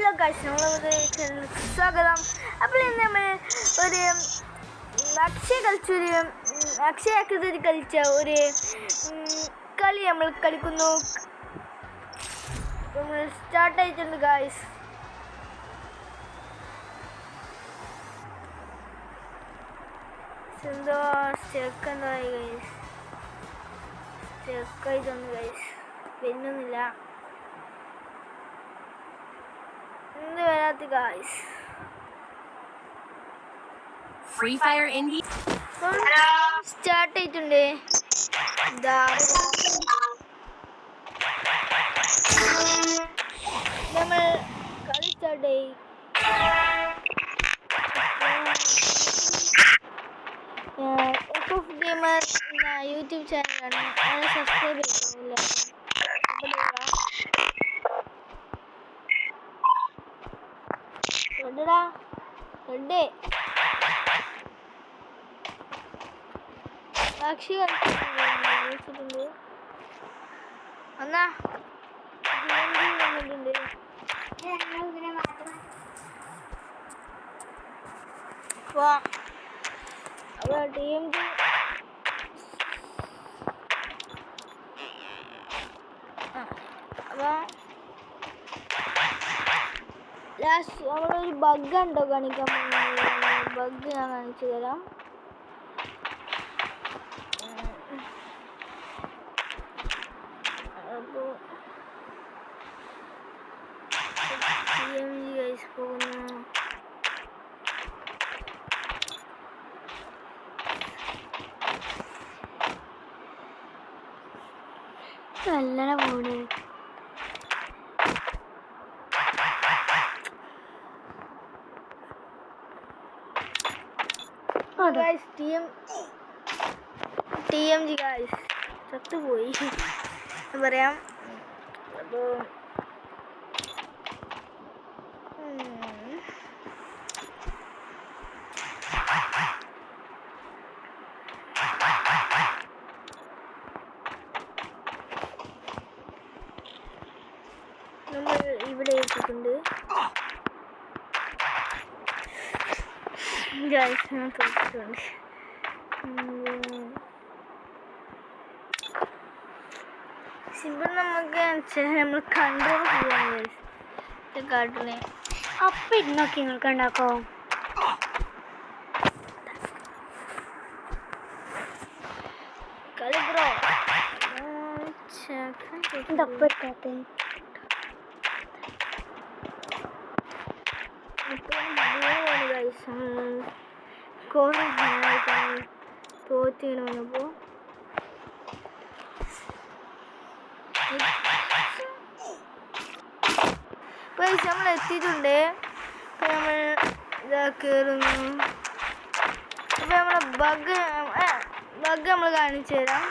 Hello guys, നമ്മളെ സ്വാഗതം. അപ്പോൾ ഇന്ന് നമ്മൾ ഒരു അക്ഷയ കളിച്ച ഒരു കളി നമ്മൾ കളിക്കുന്നു. നമ്മൾ സ്റ്റാർട്ട് ആയിട്ടുണ്ട് ഗൈസ്. എന്തോ സ്റ്റെക്കായി ഗൈസ്, സ്റ്റെക്കായിട്ടുണ്ട് ഗൈസ്, വരുന്നില്ല. എന്ത് വരാത്ത guys? Free fire India start ആയിട്ടുണ്ട്. നമ്മൾ കളി സ്റ്റാർട്ട് ആയി. ഗെയിമർ യൂട്യൂബ് ചാനലാണ്, അത് സബ്സ്ക്രൈബ് ചെയ്തില്ല. റെഡ് സാക്ഷി കളിച്ചിട്ടുണ്ട്. എന്നാ വന്നിട്ടുണ്ട്. അപ്പോൾ ടീം അപ്പോൾ ലാസ്റ്റ് അവിടെ ഒരു ബഗ് ഉണ്ടോ കാണിക്കാൻ പോകുന്നത്? ബഗ് ഞാൻ കാണിച്ചു തരാം. അപ്പോൾ ഗൈസ് പോകുന്നു. നല്ല പോണ്. ഗൈസ് TMG ഗൈസ് ചത്തുപോയി പറയാം. അപ്പോൾ നമ്മൾ ഇവിടെ എത്തിയിട്ടുണ്ട് ഗൈസ്. ഞാൻ തോന്നിട്ടുണ്ട്. സിമ്പിൾ നമുക്ക് നമ്മൾ കൺട്രോൾ ചെയ്യാം ഗൈസ് കാട്ടിനെ. അപ്പം ഇരുന്നൊക്കെ നിങ്ങൾക്ക് ഉണ്ടാക്കോ? കളി ബ്രോ തപ്പ് എടുക്കാത്ത കുറേ തോറ്റിങ്ങനെ വന്നപ്പോൾ നമ്മൾ എത്തിയിട്ടുണ്ട്. അപ്പോൾ നമ്മൾ ഇതാ കയറുന്നു. അപ്പോൾ നമ്മളെ ബഗ് നമ്മൾ കാണിച്ചു തരാം.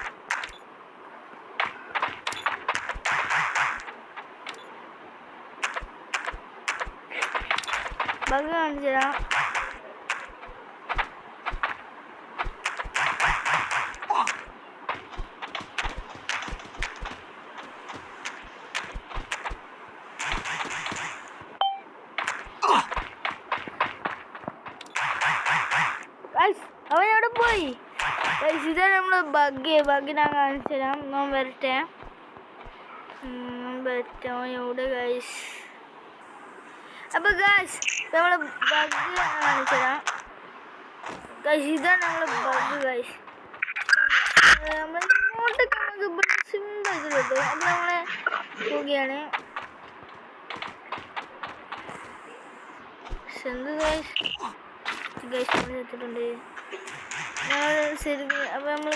ബഗ് കാണിച്ചു തരാം. അവനവിടെ പോയി. ഇതാണ് നമ്മൾ ബഗ് ഞാൻ കാണിച്ചു തരാം. ഞാൻ വരട്ടെ എവിടെ ഗൈസ്? അപ്പോൾ ഗൈസ് നമ്മൾ ബഗ് കാണിച്ചു തരാം ഗൈസ്. ഇതാണ് നമ്മൾ ബഗ് ഗൈസ്. നമ്മൾ ഇങ്ങോട്ടൊക്കെ നമുക്ക് സിമ്പിൾ ആയിട്ട് കിട്ടും. അപ്പോൾ നമ്മളെ പോവുകയാണ്. എന്ത് ഗൈസ് നമ്മൾ എത്തിയിട്ടുണ്ട്. അപ്പോൾ നമ്മൾ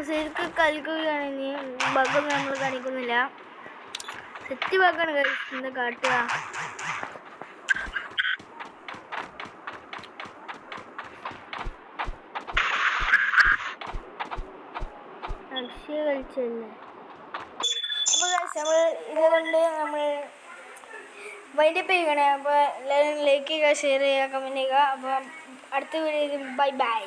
ശരിക്കും കളിക്കുകയാണെങ്കിൽ ബഗ്ഗൊന്നും നമ്മൾ കാണിക്കുന്നില്ല. സെറ്റ് ബഗ്ഗാണ് എന്താ കാട്ടുക? അക്ഷയ കളിച്ചല്ലേ. അപ്പോൾ നമ്മൾ ഇതുകൊണ്ട് നമ്മൾ വൈൻഡപ്പ് ചെയ്യണേ. അപ്പോൾ എല്ലാവരും ലൈക്ക് ചെയ്യുക, ഷെയർ ചെയ്യുക, കമൻറ്റ് ചെയ്യുക. അപ്പോൾ അടുത്ത വീഡിയോയിൽ ബൈ ബൈ.